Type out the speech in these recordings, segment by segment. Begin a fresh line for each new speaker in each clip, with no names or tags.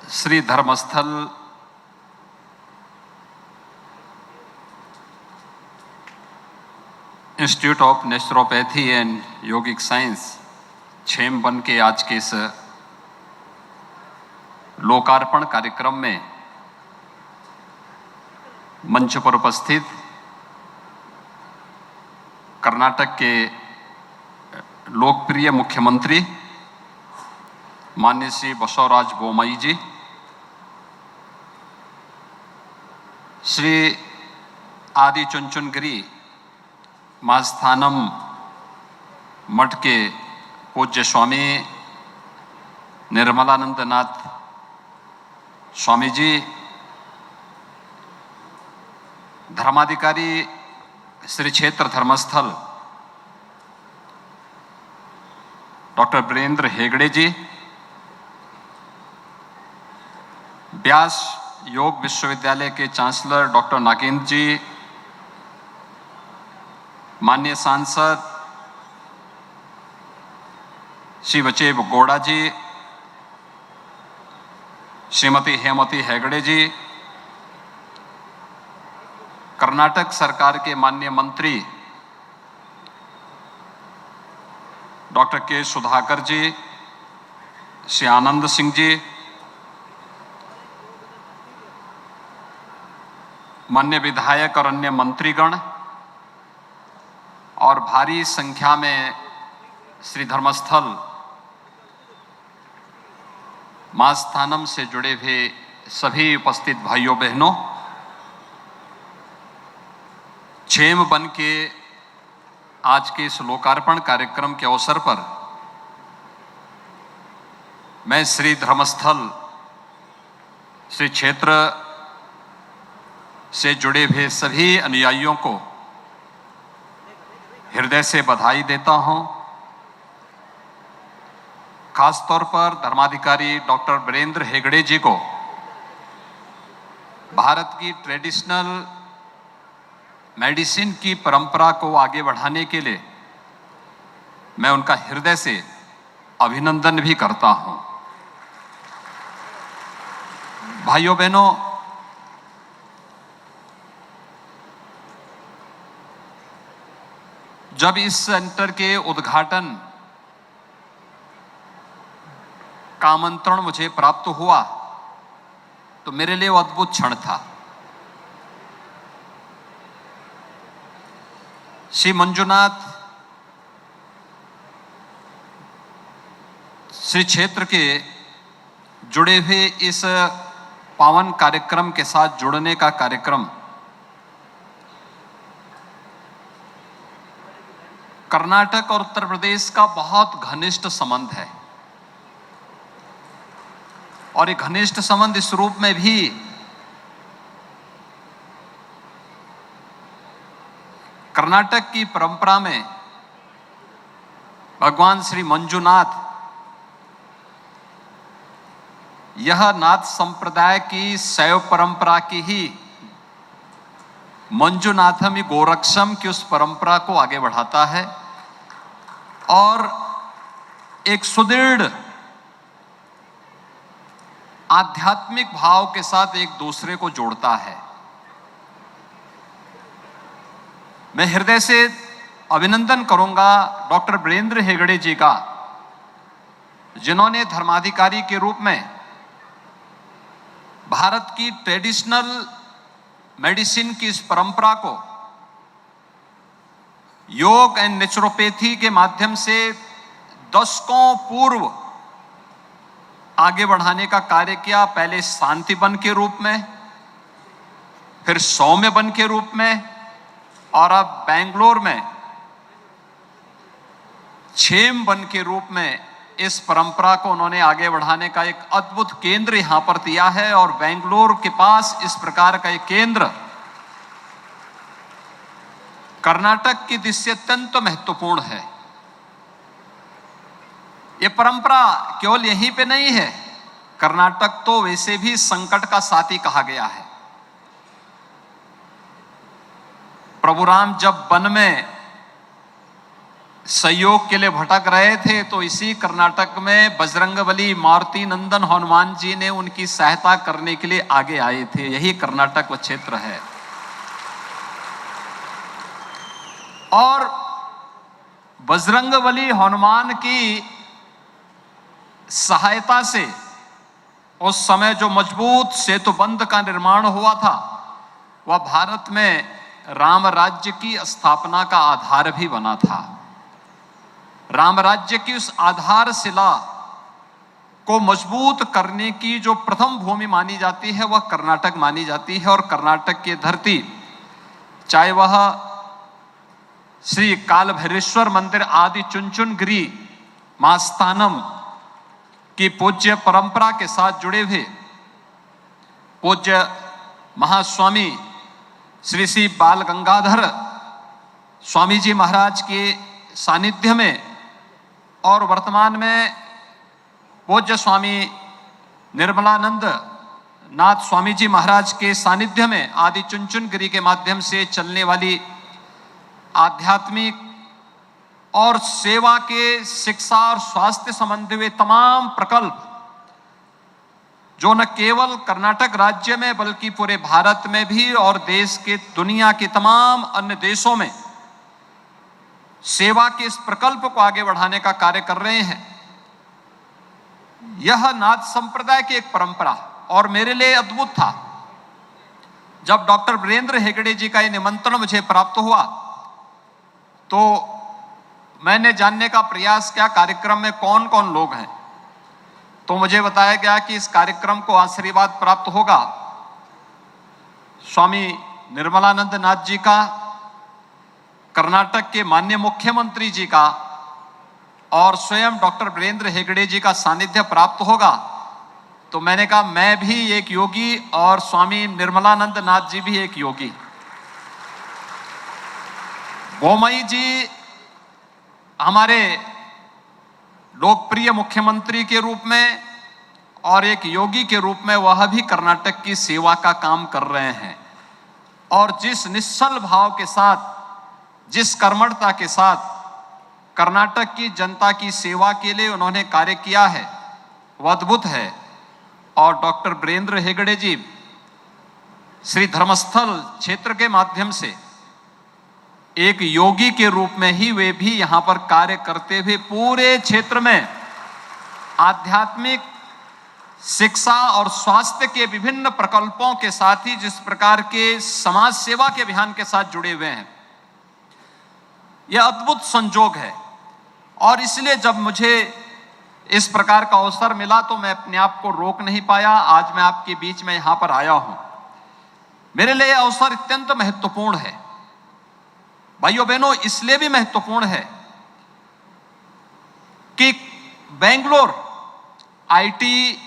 Shri Dharmasthala institute of naturopathy and yogic science छेमबन के आज के इस लोकार्पण कार्यक्रम में मंच पर उपस्थित कर्नाटक के लोकप्रिय मुख्यमंत्री माननीय श्री बसवराज बोम्मई जी, श्री आदि चुनचुनगिरी महास्थानम मठ के पूज्य स्वामी निर्मलानंद नाथ स्वामी जी, धर्माधिकारी श्री क्षेत्र धर्मस्थल डॉक्टर वीरेंद्र हेगड़े जी, व्यास योग विश्वविद्यालय के चांसलर डॉक्टर नागेंद्र जी, माननीय सांसद श्री बचेब गौड़ा जी, श्रीमती हेमवती हेगड़े जी, कर्नाटक सरकार के माननीय मंत्री डॉक्टर के सुधाकर जी, श्री आनंद सिंह जी, माननीय विधायक और अन्य मंत्रीगण और भारी संख्या में श्री धर्मस्थल महास्थानम से जुड़े हुए सभी उपस्थित भाइयों बहनों, छेमबन के आज के इस लोकार्पण कार्यक्रम के अवसर पर मैं श्री धर्मस्थल श्री क्षेत्र से जुड़े हुए सभी अनुयायियों को हृदय से बधाई देता हूं। खासतौर पर धर्माधिकारी डॉक्टर वीरेंद्र हेगड़े जी को भारत की ट्रेडिशनल मेडिसिन की परंपरा को आगे बढ़ाने के लिए मैं उनका हृदय से अभिनंदन भी करता हूं। भाइयों बहनों, जब इस सेंटर के उद्घाटन का आमंत्रण मुझे प्राप्त हुआ तो मेरे लिए वो अद्भुत क्षण था। श्री मंजुनाथ श्री क्षेत्र के जुड़े हुए इस पावन कार्यक्रम के साथ जुड़ने का कार्यक्रम कर्नाटक और उत्तर प्रदेश का बहुत घनिष्ठ संबंध है और एक घनिष्ठ संबंध इस रूप में भी कर्नाटक की परंपरा में भगवान श्री मंजुनाथ यह नाथ संप्रदाय की शैव परंपरा की ही मंजुनाथम गोरक्षम की उस परंपरा को आगे बढ़ाता है और एक सुदृढ़ आध्यात्मिक भाव के साथ एक दूसरे को जोड़ता है। मैं हृदय से अभिनंदन करूंगा डॉक्टर वीरेंद्र हेगड़े जी का, जिन्होंने धर्माधिकारी के रूप में भारत की ट्रेडिशनल मेडिसिन की इस परंपरा को योग एंड नेचुरोपैथी के माध्यम से दशकों पूर्व आगे बढ़ाने का कार्य किया। पहले शांति वन के रूप में, फिर सौम्य वन के रूप में और अब बेंगलोर में छेमबन के रूप में इस परंपरा को उन्होंने आगे बढ़ाने का एक अद्भुत केंद्र यहां पर दिया है। और बेंगलोर के पास इस प्रकार का एक केंद्र कर्नाटक की दृष्टि से अत्यंत महत्वपूर्ण है। यह परंपरा केवल यहीं पे नहीं है, कर्नाटक तो वैसे भी संकट का साथी कहा गया है। प्रभु राम जब वन में सहयोग के लिए भटक रहे थे, तो इसी कर्नाटक में बजरंगबली मारुति नंदन हनुमान जी ने उनकी सहायता करने के लिए आगे आए थे। यही कर्नाटक वो क्षेत्र है। और बजरंगबली हनुमान की सहायता से उस समय जो मजबूत सेतुबंध का निर्माण हुआ था, वह भारत में राम राज्य की स्थापना का आधार भी बना था। राम राज्य की उस आधारशिला को मजबूत करने की जो प्रथम भूमि मानी जाती है, वह कर्नाटक मानी जाती है। और कर्नाटक की धरती, चाहे वह श्री कालभैरेश्वर मंदिर आदि चुनचुनगिरी मास्थानम की पूज्य परंपरा के साथ जुड़े हुए पूज्य महास्वामी श्री श्री बाल गंगाधर स्वामी जी महाराज के सानिध्य में और वर्तमान में पूज्य स्वामी निर्मलानंद नाथ स्वामी जी महाराज के सानिध्य में आदि चुनचुनगिरी के माध्यम से चलने वाली आध्यात्मिक और सेवा के शिक्षा और स्वास्थ्य संबंधी वे तमाम प्रकल्प जो न केवल कर्नाटक राज्य में बल्कि पूरे भारत में भी और देश के दुनिया के तमाम अन्य देशों में सेवा के इस प्रकल्प को आगे बढ़ाने का कार्य कर रहे हैं। यह नाथ संप्रदाय की एक परंपरा और मेरे लिए अद्भुत था। जब डॉक्टर वीरेंद्र हेगड़े जी का ये निमंत्रण मुझे प्राप्त हुआ तो मैंने जानने का प्रयास किया कार्यक्रम में कौन कौन लोग हैं। तो मुझे बताया गया कि इस कार्यक्रम को आशीर्वाद प्राप्त होगा स्वामी निर्मलानंद नाथ जी का, कर्नाटक के माननीय मुख्यमंत्री जी का और स्वयं डॉक्टर वीरेंद्र हेगड़े जी का सानिध्य प्राप्त होगा। तो मैंने कहा मैं भी एक योगी और स्वामी निर्मलानंद नाथ जी भी एक योगी। बोमई जी हमारे लोकप्रिय मुख्यमंत्री के रूप में और एक योगी के रूप में वह भी कर्नाटक की सेवा का काम कर रहे हैं। और जिस निश्चल भाव के साथ, जिस कर्मठता के साथ कर्नाटक की जनता की सेवा के लिए उन्होंने कार्य किया है, वह अद्भुत है। और डॉक्टर वीरेंद्र हेगड़े जी श्री धर्मस्थल क्षेत्र के माध्यम से एक योगी के रूप में ही वे भी यहाँ पर कार्य करते हुए पूरे क्षेत्र में आध्यात्मिक शिक्षा और स्वास्थ्य के विभिन्न प्रकल्पों के साथ ही जिस प्रकार के समाज सेवा के अभियान के साथ जुड़े हुए हैं, यह अद्भुत संजोग है। और इसलिए जब मुझे इस प्रकार का अवसर मिला तो मैं अपने आप को रोक नहीं पाया। आज मैं आपके बीच में यहाँ पर आया हूँ। मेरे लिए यह अवसर अत्यंत महत्वपूर्ण है भाइयों बहनों। इसलिए भी महत्वपूर्ण है कि बेंगलोर आईटी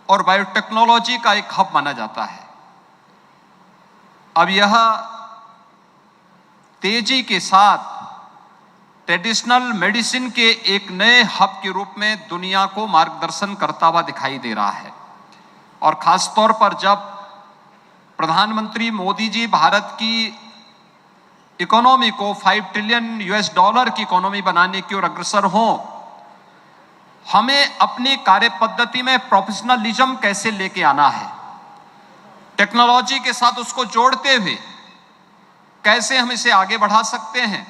और बायोटेक्नोलॉजी का एक हब माना जाता है। अब यह तेजी के साथ ट्रेडिशनल मेडिसिन के एक नए हब के रूप में दुनिया को मार्गदर्शन करता हुआ दिखाई दे रहा है। और खास तौर पर जब प्रधानमंत्री मोदी जी भारत की इकोनॉमी को 5 ट्रिलियन US डॉलर की इकोनॉमी बनाने की ओर अग्रसर हों, हमें अपनी कार्य पद्धति में प्रोफेशनलिज्म कैसे लेके आना है, टेक्नोलॉजी के साथ उसको जोड़ते हुए कैसे हम इसे आगे बढ़ा सकते हैं,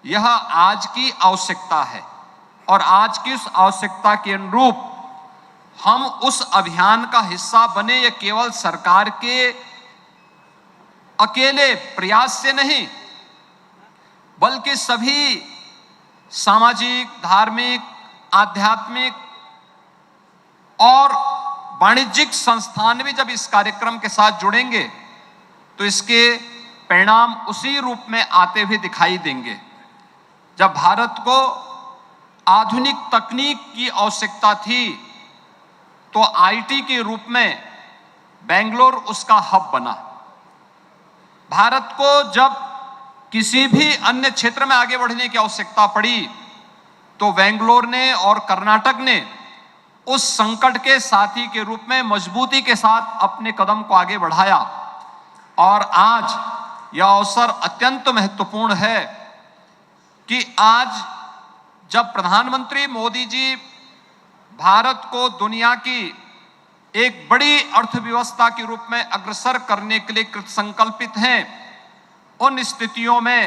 यह आज की आवश्यकता है। और आज की उस आवश्यकता के अनुरूप हम उस अभियान का हिस्सा बने। यह केवल सरकार के अकेले प्रयास से नहीं बल्कि सभी सामाजिक, धार्मिक, आध्यात्मिक और वाणिज्यिक संस्थान भी जब इस कार्यक्रम के साथ जुड़ेंगे तो इसके परिणाम उसी रूप में आते हुए दिखाई देंगे। जब भारत को आधुनिक तकनीक की आवश्यकता थी तो आईटी के रूप में बेंगलोर उसका हब बना। भारत को जब किसी भी अन्य क्षेत्र में आगे बढ़ने की आवश्यकता पड़ी तो बेंगलोर ने और कर्नाटक ने उस संकट के साथी के रूप में मजबूती के साथ अपने कदम को आगे बढ़ाया। और आज यह अवसर अत्यंत महत्वपूर्ण है कि आज जब प्रधानमंत्री मोदी जी भारत को दुनिया की एक बड़ी अर्थव्यवस्था के रूप में अग्रसर करने के लिए कृतसंकल्पित हैं, उन स्थितियों में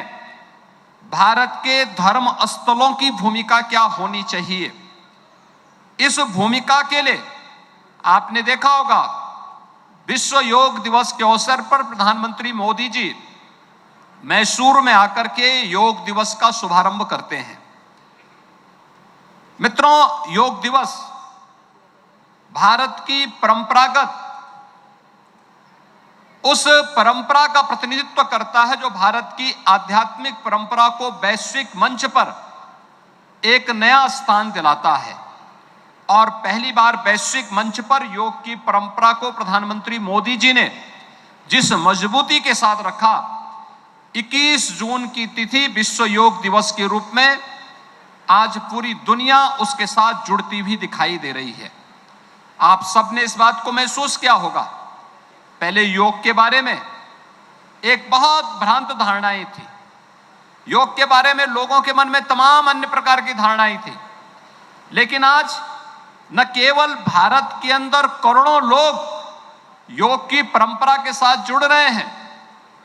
भारत के धर्म स्थलों की भूमिका क्या होनी चाहिए। इस भूमिका के लिए आपने देखा होगा विश्व योग दिवस के अवसर पर प्रधानमंत्री मोदी जी मैसूर में आकर के योग दिवस का शुभारंभ करते हैं। मित्रों, योग दिवस भारत की परंपरागत उस परंपरा का प्रतिनिधित्व करता है जो भारत की आध्यात्मिक परंपरा को वैश्विक मंच पर एक नया स्थान दिलाता है। और पहली बार वैश्विक मंच पर योग की परंपरा को प्रधानमंत्री मोदी जी ने जिस मजबूती के साथ रखा, 21 जून की तिथि विश्व योग दिवस के रूप में आज पूरी दुनिया उसके साथ जुड़ती हुई दिखाई दे रही है। आप सबने इस बात को महसूस किया होगा। पहले योग के बारे में एक बहुत भ्रांत धारणाएं थी। योग के बारे में लोगों के मन में तमाम अन्य प्रकार की धारणाएं थी। लेकिन आज न केवल भारत के अंदर करोड़ों लोग योग की परंपरा के साथ जुड़ रहे हैं,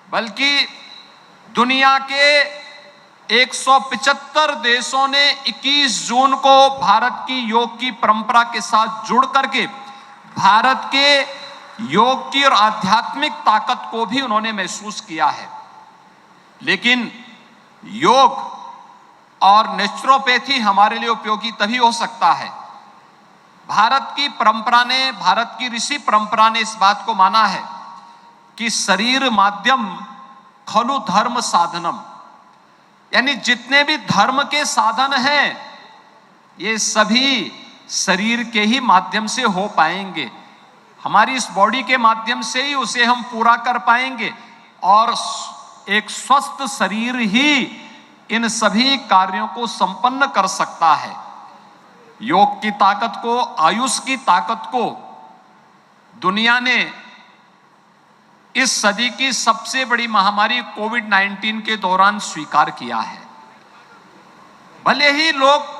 बल्कि दुनिया के 175 देशों ने 21 जून को भारत की योग की परंपरा के साथ जुड़ करके भारत के योग की और आध्यात्मिक ताकत को भी उन्होंने महसूस किया है। लेकिन योग और नेचुरोपैथी हमारे लिए उपयोगी तभी हो सकता है। भारत की परंपरा ने, भारत की ऋषि परंपरा ने इस बात को माना है कि शरीर माध्यम खलु धर्म साधनम, यानी जितने भी धर्म के साधन हैं ये सभी शरीर के ही माध्यम से हो पाएंगे। हमारी इस बॉडी के माध्यम से ही उसे हम पूरा कर पाएंगे और एक स्वस्थ शरीर ही इन सभी कार्यों को संपन्न कर सकता है। योग की ताकत को, आयुष की ताकत को दुनिया ने इस सदी की सबसे बड़ी महामारी कोविड-19 के दौरान स्वीकार किया है। भले ही लोग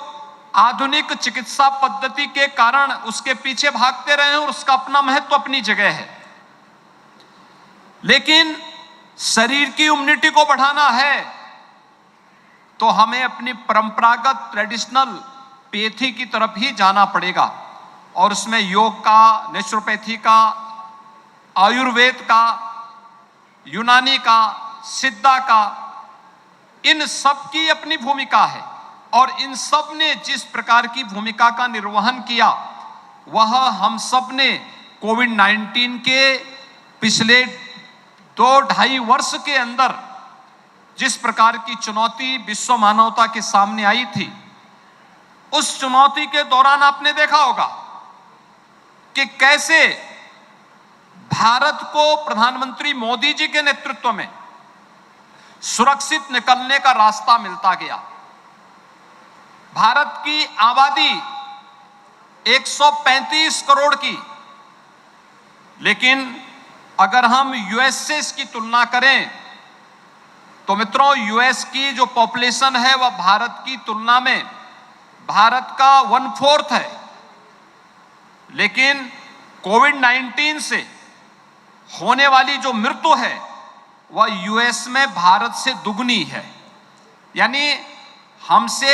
आधुनिक चिकित्सा पद्धति के कारण उसके पीछे भागते रहे हैं और उसका अपना महत्व अपनी जगह है, लेकिन शरीर की इम्यूनिटी को बढ़ाना है तो हमें अपनी परंपरागत ट्रेडिशनल पैथी की तरफ ही जाना पड़ेगा। और उसमें योग का, नेचुरोपैथी का, आयुर्वेद का, यूनानी का, सिद्धा का, इन सब की अपनी भूमिका है। और इन सब ने जिस प्रकार की भूमिका का निर्वहन किया वह हम सब ने कोविड-19 के पिछले 2-2.5 वर्ष के अंदर जिस प्रकार की चुनौती विश्व मानवता के सामने आई थी, उस चुनौती के दौरान आपने देखा होगा कि कैसे भारत को प्रधानमंत्री मोदी जी के नेतृत्व में सुरक्षित निकलने का रास्ता मिलता गया। भारत की आबादी 135 करोड़ की, लेकिन अगर हम यूएस से इसकी तुलना करें तो मित्रों, यूएस की जो पॉपुलेशन है वह भारत की तुलना में भारत का 1/4 है, लेकिन कोविड-19 से होने वाली जो मृत्यु है वह यूएस में भारत से दुगनी है। यानी हमसे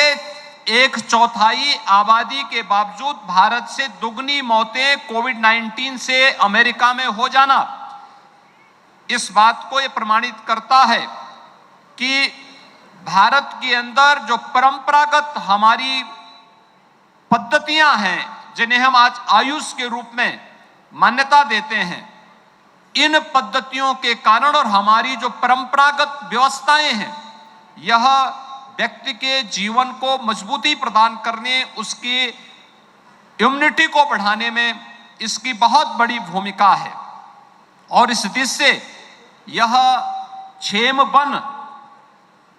1/4 आबादी के बावजूद भारत से दुगनी मौतें कोविड-19 से अमेरिका में हो जाना इस बात को यह प्रमाणित करता है कि भारत के अंदर जो परंपरागत हमारी पद्धतियां हैं, जिन्हें हम आज आयुष के रूप में मान्यता देते हैं, इन पद्धतियों के कारण और हमारी जो परंपरागत व्यवस्थाएं हैं, यह व्यक्ति के जीवन को मजबूती प्रदान करने, उसकी इम्यूनिटी को बढ़ाने में इसकी बहुत बड़ी भूमिका है। और इस दृष्टि से यह क्षेमबन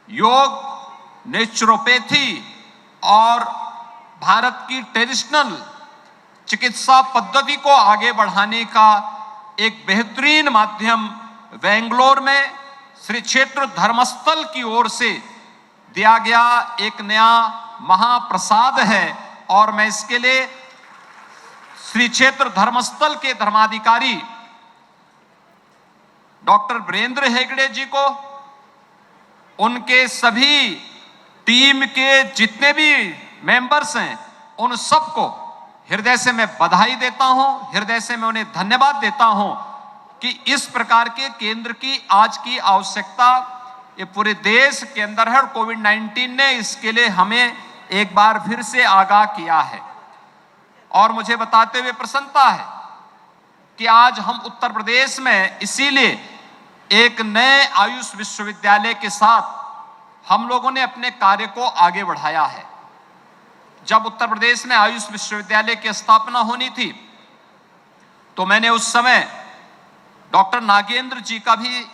योग, नेचुरोपैथी और भारत की ट्रेडिशनल चिकित्सा पद्धति को आगे बढ़ाने का एक बेहतरीन माध्यम बेंगलोर में श्री क्षेत्र धर्मस्थल की ओर से दिया गया एक नया महाप्रसाद है और मैं इसके लिए श्री क्षेत्र धर्मस्थल के धर्माधिकारी डॉक्टर वीरेंद्र हेगड़े जी को, उनके सभी टीम के जितने भी मेंबर्स हैं, उन सबको हृदय से मैं बधाई देता हूं, हृदय से मैं उन्हें धन्यवाद देता हूं कि इस प्रकार के केंद्र की आज की आवश्यकता ये पूरे देश के अंदर है और कोविड-19 ने इसके लिए हमें एक बार फिर से आगाह किया है। और मुझे बताते हुए प्रसन्नता है कि आज हम उत्तर प्रदेश में इसीलिए एक नए आयुष विश्वविद्यालय के साथ हम लोगों ने अपने कार्य को आगे बढ़ाया है। जब उत्तर प्रदेश में आयुष विश्वविद्यालय की स्थापना होनी थी तो मैंने उस समय डॉक्टर नागेंद्र जी का भी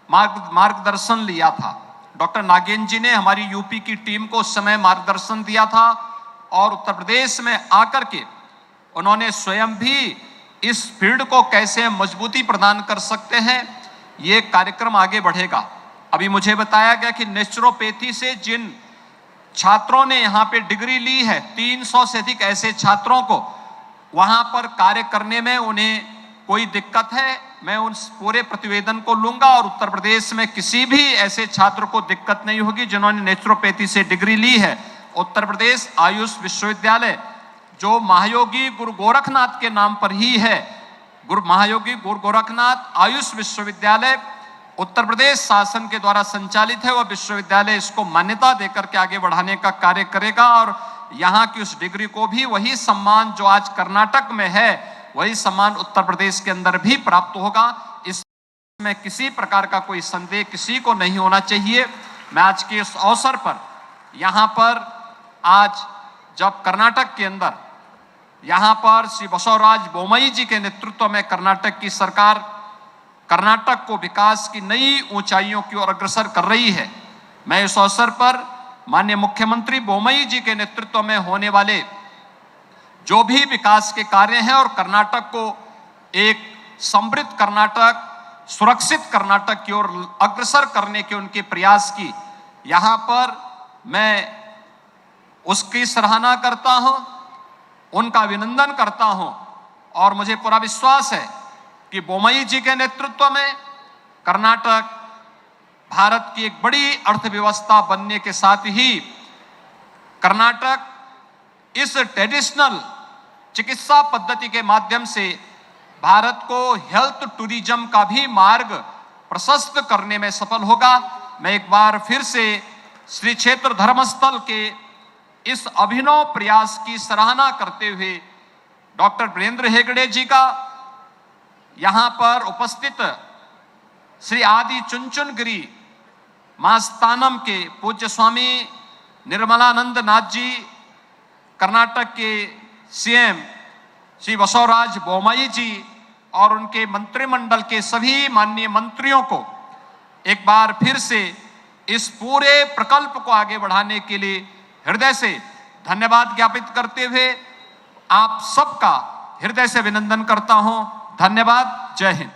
मार्गदर्शन लिया था। डॉक्टर नागेंद्र जी ने हमारी यूपी की टीम को उस समय मार्गदर्शन दिया था और उत्तर प्रदेश में आकर के उन्होंने स्वयं भी इस फील्ड को कैसे मजबूती प्रदान कर सकते हैं, ये कार्यक्रम आगे बढ़ेगा। अभी मुझे बताया गया कि नेचुरोपैथी से जिन छात्रों ने यहाँ पे डिग्री ली है, 300 से अधिक ऐसे छात्रों को वहां पर कार्य करने में उन्हें कोई दिक्कत है, मैं उस पूरे प्रतिवेदन को लूंगा और उत्तर प्रदेश में किसी भी ऐसे छात्र को दिक्कत नहीं होगी जिन्होंने नेचुरोपैथी से डिग्री ली है। उत्तर प्रदेश आयुष विश्वविद्यालय जो महायोगी गुरु गोरखनाथ के नाम पर ही है, महायोगी गुरु गोरखनाथ आयुष विश्वविद्यालय उत्तर प्रदेश शासन के द्वारा संचालित है। वह विश्वविद्यालय इसको मान्यता देकर के आगे बढ़ाने का कार्य करेगा और यहाँ की उस डिग्री को भी वही सम्मान जो आज कर्नाटक में है, वही सम्मान उत्तर प्रदेश के अंदर भी प्राप्त होगा। इसमें किसी प्रकार का कोई संदेह किसी को नहीं होना चाहिए। मैं आज के इस अवसर पर यहाँ पर आज जब कर्नाटक के अंदर यहाँ पर श्री बसवराज बोम्मई जी के नेतृत्व में कर्नाटक की सरकार कर्नाटक को विकास की नई ऊंचाइयों की ओर अग्रसर कर रही है, मैं इस अवसर पर माननीय मुख्यमंत्री बोम्मई जी के नेतृत्व में होने वाले जो भी विकास के कार्य हैं और कर्नाटक को एक समृद्ध कर्नाटक, सुरक्षित कर्नाटक की ओर अग्रसर करने के उनके प्रयास की यहाँ पर मैं उसकी सराहना करता हूं, उनका अभिनंदन करता हूं और मुझे पूरा विश्वास है कि बोम्मई जी के नेतृत्व में कर्नाटक भारत की एक बड़ी अर्थव्यवस्था बनने के साथ ही कर्नाटक इस ट्रेडिशनल चिकित्सा पद्धति के माध्यम से भारत को हेल्थ टूरिज्म का भी मार्ग प्रशस्त करने में सफल होगा। मैं एक बार फिर से श्री क्षेत्र धर्मस्थल के इस अभिनव प्रयास की सराहना करते हुए डॉक्टर वीरेंद्र हेगड़े जी का, यहाँ पर उपस्थित श्री आदि चुनचुनगिरी महास्थानम के पूज्य स्वामी निर्मलानंद नाथ जी, कर्नाटक के सीएम श्री बसवराज बोम्मई जी और उनके मंत्रिमंडल के सभी माननीय मंत्रियों को एक बार फिर से इस पूरे प्रकल्प को आगे बढ़ाने के लिए हृदय से धन्यवाद ज्ञापित करते हुए आप सबका हृदय से अभिनंदन करता हूं। धन्यवाद। जय हिंद।